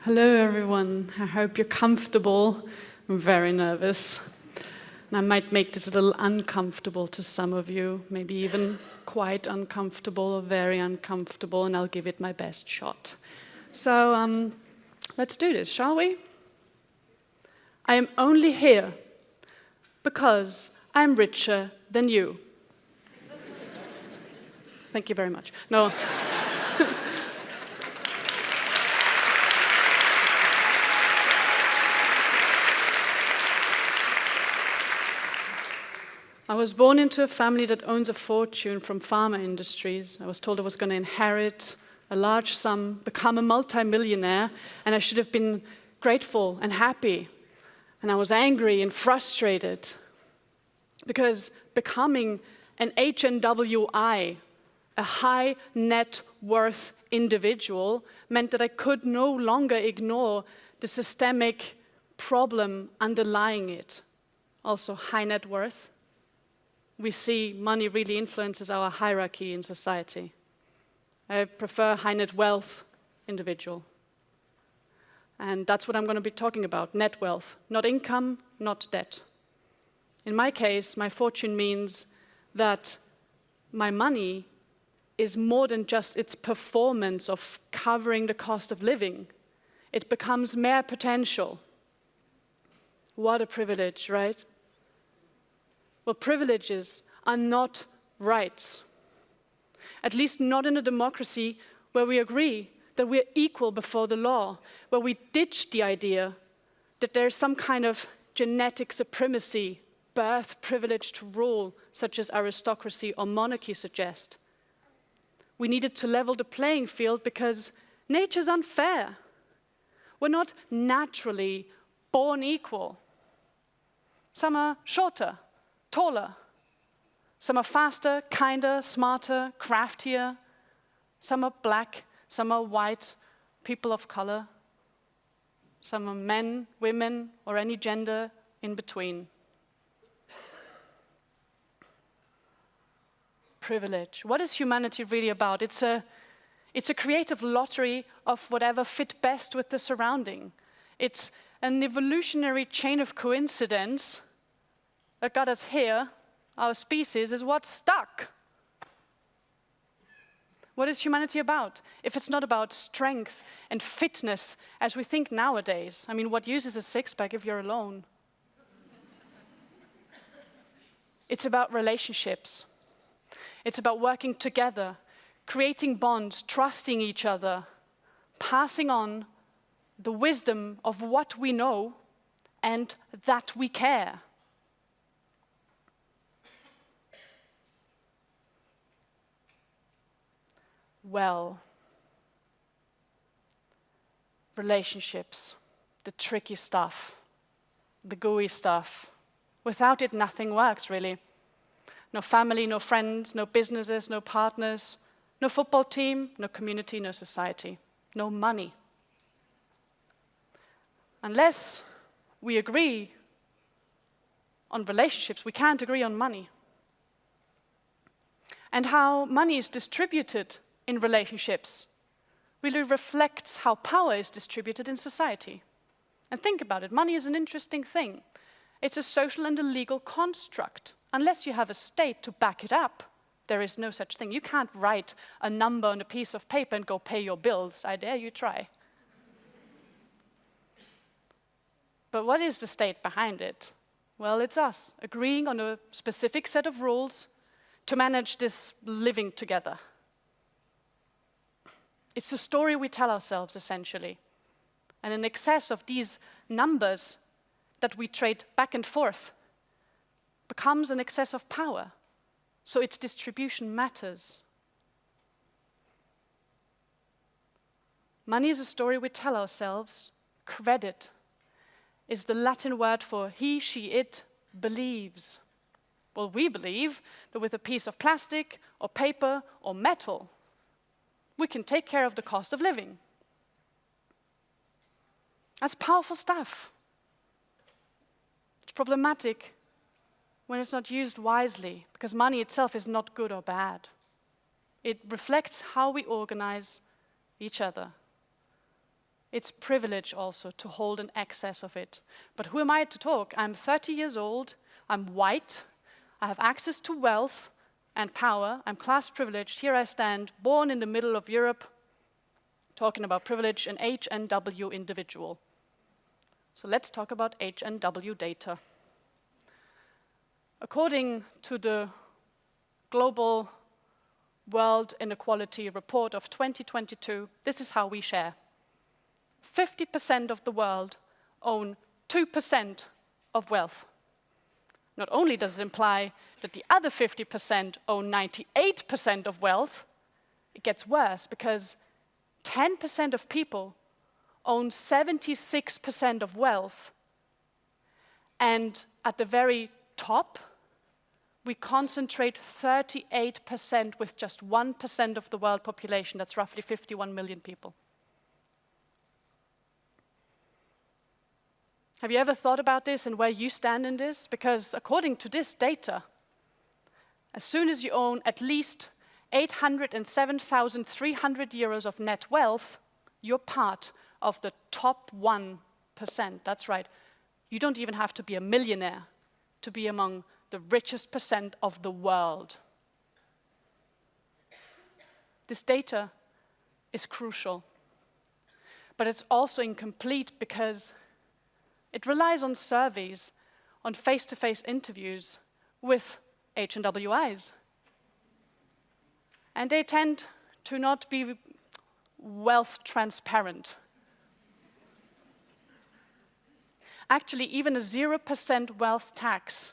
Hello everyone, I hope you're comfortable. I'm very nervous. And I might make this a little uncomfortable to some of you, maybe even quite uncomfortable or very uncomfortable, and I'll give it my best shot. So let's do this, shall we? I am only here because I'm richer than you. Thank you very much. No. I was born into a family that owns a fortune from pharma industries. I was told I was going to inherit a large sum, become a multimillionaire, and I should have been grateful and happy. And I was angry and frustrated because becoming an HNWI, a high net worth individual, meant that I could no longer ignore the systemic problem underlying it. Also, high net worth. We see money really influences our hierarchy in society. I prefer high net wealth individual. And that's what I'm going to be talking about, net wealth. Not income, not debt. In my case, my fortune means that my money is more than just its performance of covering the cost of living. It becomes mere potential. What a privilege, right? Well, privileges are not rights. At least not in a democracy where we agree that we're equal before the law, where we ditch the idea that there's some kind of genetic supremacy, birth privilege to rule, such as aristocracy or monarchy suggest. We needed to level the playing field because nature's unfair. We're not naturally born equal. Some are shorter, taller. Some are faster, kinder, smarter, craftier. Some are black, some are white, people of color. Some are men, women, or any gender in between. Privilege. What is humanity really about? It's a creative lottery of whatever fit best with the surrounding. It's an evolutionary chain of coincidence that got us here. Our species is what stuck. What is humanity about? If it's not about strength and fitness as we think nowadays. I mean, what use is a six-pack if you're alone? It's about relationships. It's about working together, creating bonds, trusting each other, passing on the wisdom of what we know and that we care. Well, relationships, the tricky stuff, the gooey stuff. Without it, nothing works, really. No family, no friends, no businesses, no partners, no football team, no community, no society, no money. Unless we agree on relationships, we can't agree on money. And how money is distributed in relationships really reflects how power is distributed in society. And think about it, money is an interesting thing. It's a social and a legal construct. Unless you have a state to back it up, there is no such thing. You can't write a number on a piece of paper and go pay your bills. I dare you try. But what is the state behind it? Well, it's us, agreeing on a specific set of rules to manage this living together. It's the story we tell ourselves, essentially. And in excess of these numbers that we trade back and forth becomes an excess of power. So its distribution matters. Money is a story we tell ourselves. Credit is the Latin word for he, she, it believes. Well, we believe that with a piece of plastic or paper or metal, we can take care of the cost of living. That's powerful stuff. It's problematic when it's not used wisely, because money itself is not good or bad. It reflects how we organize each other. It's privilege also to hold an excess of it. But who am I to talk? I'm 30 years old, I'm white, I have access to wealth and power, I'm class privileged, here I stand, born in the middle of Europe, talking about privilege, an HNW individual. So let's talk about HNW data. According to the Global World Inequality Report of 2022, this is how we share. 50% of the world own 2% of wealth. Not only does it imply that the other 50% own 98% of wealth, it gets worse because 10% of people own 76% of wealth, and at the very top, we concentrate 38% with just 1% of the world population. That's roughly 51 million people. Have you ever thought about this and where you stand in this? Because according to this data, as soon as you own at least 807,300 euros of net wealth, you're part of the top 1%. That's right. You don't even have to be a millionaire to be among the richest percent of the world. This data is crucial, but it's also incomplete because it relies on surveys, on face-to-face interviews with HNWIs. And they tend to not be wealth transparent. Actually, even a 0% wealth tax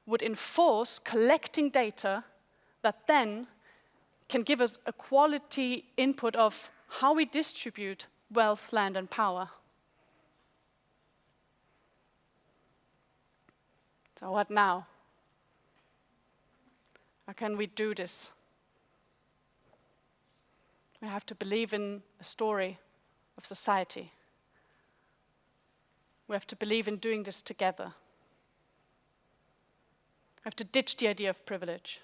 would enforce collecting data that then can give us a quality input of how we distribute wealth, land, and power. So what now? How can we do this? We have to believe in a story of society. We have to believe in doing this together. We have to ditch the idea of privilege.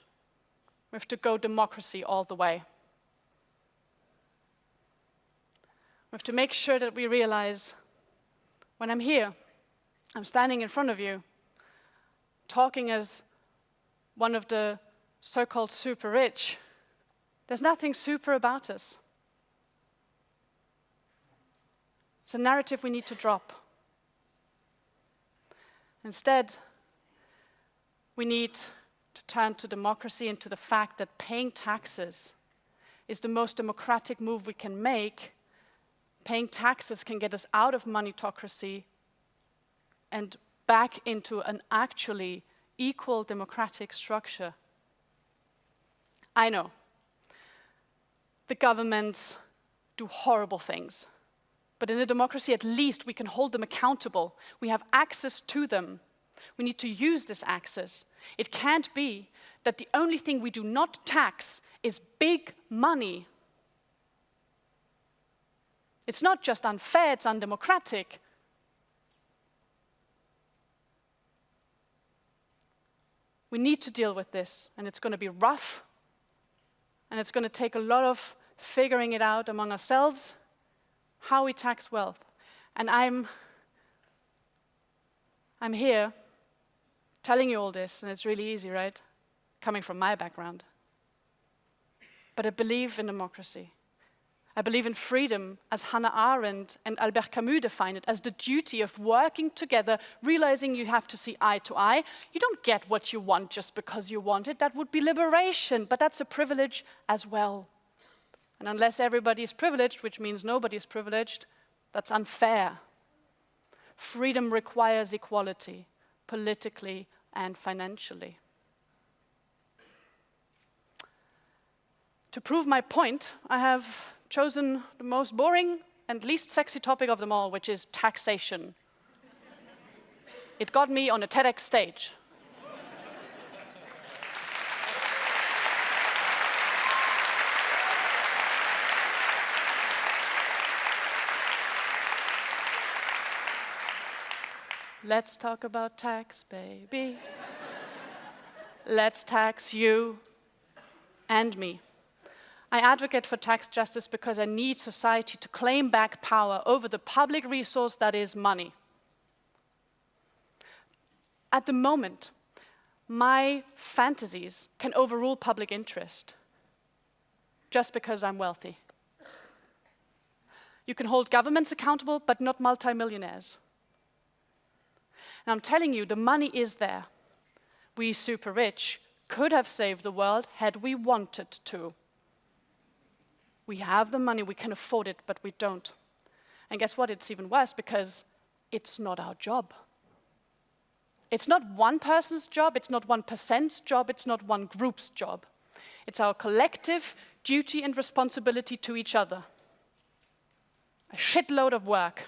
We have to go democracy all the way. We have to make sure that we realize when I'm here, I'm standing in front of you, talking as one of the so-called super rich. There's nothing super about us. It's a narrative we need to drop. Instead, we need to turn to democracy and to the fact that paying taxes is the most democratic move we can make. Paying taxes can get us out of moneytocracy and back into an actually equal democratic structure. I know the governments do horrible things, but in a democracy, at least we can hold them accountable. We have access to them. We need to use this access. It can't be that the only thing we do not tax is big money. It's not just unfair, it's undemocratic. We need to deal with this, and it's going to be rough, and it's going to take a lot of figuring it out among ourselves, how we tax wealth. And I'm here telling you all this, and it's really easy, right? Coming from my background. But I believe in democracy. I believe in freedom, as Hannah Arendt and Albert Camus define it, as the duty of working together, realizing you have to see eye to eye. You don't get what you want just because you want it. That would be liberation, but that's a privilege as well. And unless everybody is privileged, which means nobody is privileged, that's unfair. Freedom requires equality, politically and financially. To prove my point, I have chosen the most boring and least sexy topic of them all, which is taxation. It got me on a TEDx stage. Let's talk about tax, baby. Let's tax you and me. I advocate for tax justice because I need society to claim back power over the public resource that is money. At the moment, my fantasies can overrule public interest just because I'm wealthy. You can hold governments accountable, but not multimillionaires. And I'm telling you, the money is there. We super rich could have saved the world had we wanted to. We have the money, we can afford it, but we don't. And guess what? It's even worse because it's not our job. It's not one person's job, it's not 1%'s job, it's not one group's job. It's our collective duty and responsibility to each other. A shitload of work.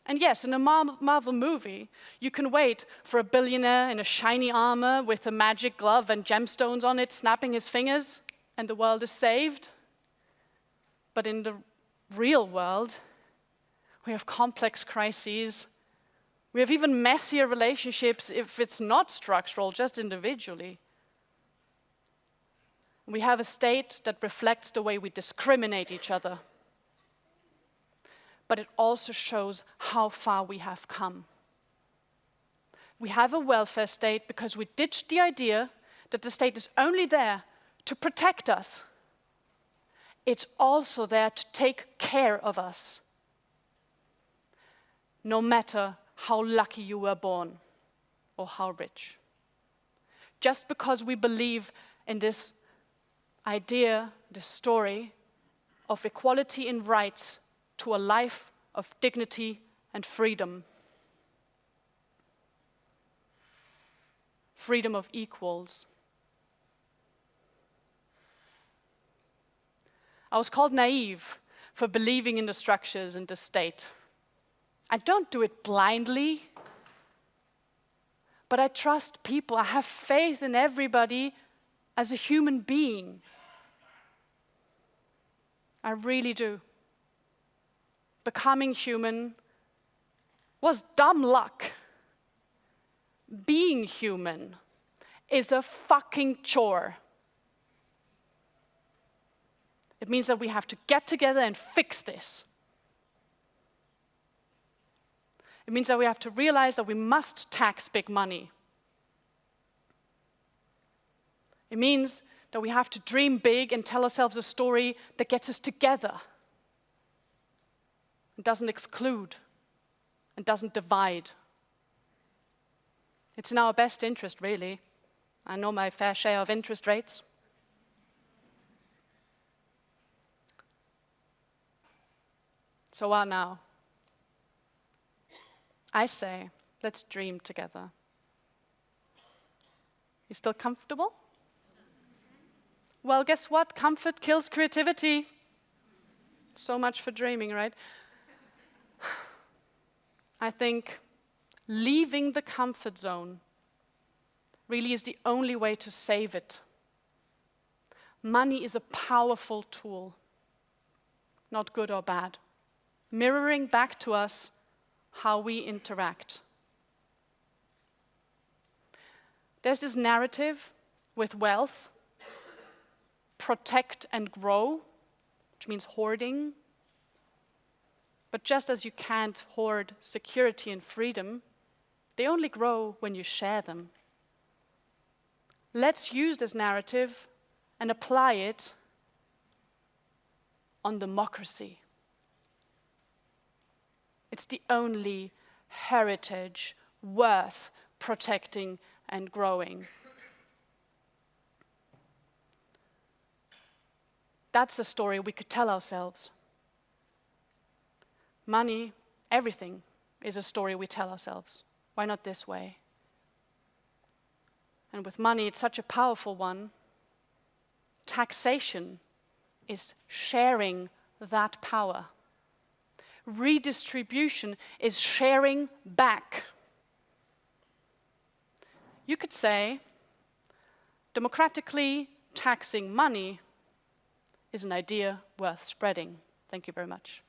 And yes, in a Marvel movie, you can wait for a billionaire in a shiny armor with a magic glove and gemstones on it, snapping his fingers, and the world is saved. But in the real world, we have complex crises. We have even messier relationships if it's not structural, just individually. We have a state that reflects the way we discriminate each other. But it also shows how far we have come. We have a welfare state because we ditched the idea that the state is only there to protect us. It's also there to take care of us. No matter how lucky you were born or how rich. Just because we believe in this idea, this story of equality in rights to a life of dignity and freedom. Freedom of equals. I was called naive for believing in the structures and the state. I don't do it blindly, but I trust people. I have faith in everybody as a human being. I really do. Becoming human was dumb luck. Being human is a fucking chore. It means that we have to get together and fix this. It means that we have to realize that we must tax big money. It means that we have to dream big and tell ourselves a story that gets us together. It doesn't exclude and doesn't divide. It's in our best interest, really. I know my fair share of interest rates. So what now? I say, let's dream together. You still comfortable? Well, guess what? Comfort kills creativity. So much for dreaming, right? I think leaving the comfort zone really is the only way to save it. Money is a powerful tool, not good or bad, mirroring back to us how we interact. There's this narrative with wealth, protect and grow, which means hoarding. But just as you can't hoard security and freedom, they only grow when you share them. Let's use this narrative and apply it on democracy. It's the only heritage worth protecting and growing. That's a story we could tell ourselves. Money, everything, is a story we tell ourselves. Why not this way? And with money, it's such a powerful one. Taxation is sharing that power. Redistribution is sharing back. You could say, democratically taxing money is an idea worth spreading. Thank you very much.